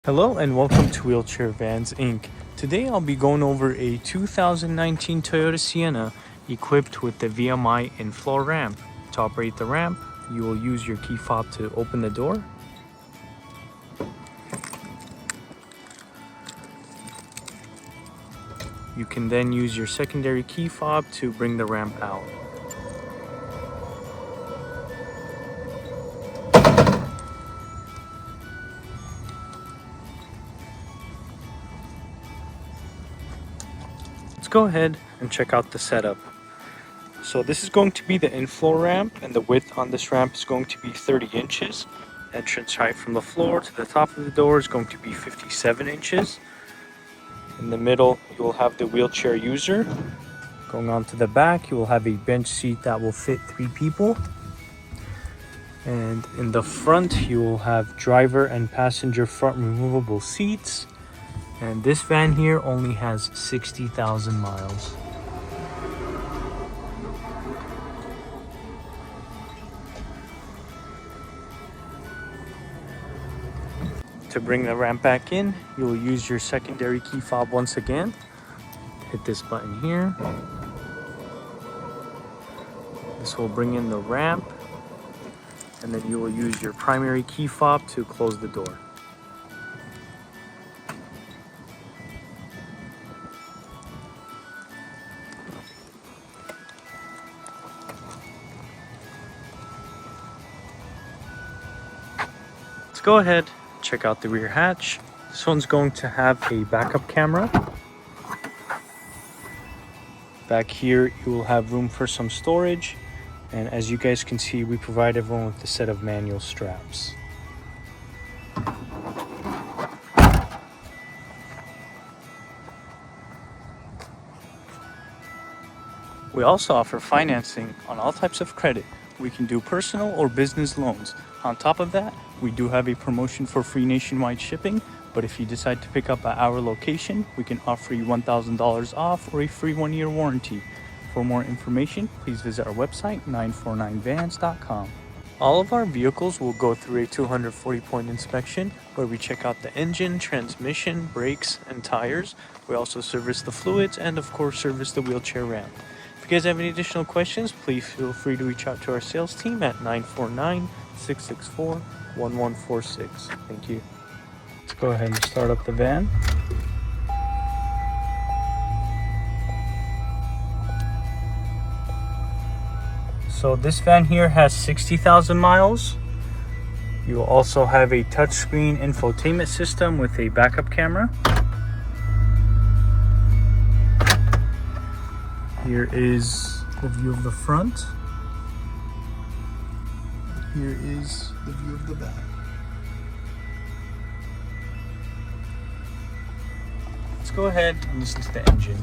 Hello and welcome to Wheelchair Vans Inc. Today I'll be going over a 2019 Toyota Sienna equipped with the VMI in-floor ramp. To operate the ramp, you will use your key fob to open the door. You can then use your secondary key fob to bring the ramp out. Let's go ahead and check out the setup. So this is going to be the in-floor ramp, and the width on this ramp is going to be 30 inches. Entrance height from the floor to the top of the door is going to be 57 inches. In the middle, you will have the wheelchair user. Going on to the back, you will have a bench seat that will fit 3 people. And in the front, you will have driver and passenger front removable seats. And this van here only has 60,000 miles. To bring the ramp back in, you will use your secondary key fob once again. Hit this button here. This will bring in the ramp, and then you will use your primary key fob to close the door. Let's go ahead, check out the rear hatch. This one's going to have a backup camera. Back here, you will have room for some storage. And as you guys can see, we provide everyone with a set of manual straps. We also offer financing on all types of credit. We can do personal or business loans. On top of that, we do have a promotion for free nationwide shipping, but if you decide to pick up at our location, we can offer you $1,000 off or a free 1-year warranty. For more information, please visit our website, 949vans.com. All of our vehicles will go through a 240-point inspection where we check out the engine, transmission, brakes, and tires. We also service the fluids and, of course, service the wheelchair ramp. If you guys have any additional questions, please feel free to reach out to our sales team at 949-664-1146. Thank you. Let's go ahead and start up the van. So this van here has 60,000 miles. You will also have a touchscreen infotainment system with a backup camera. Here is the view of the front. Here is the view of the back. Let's go ahead and listen to the engine.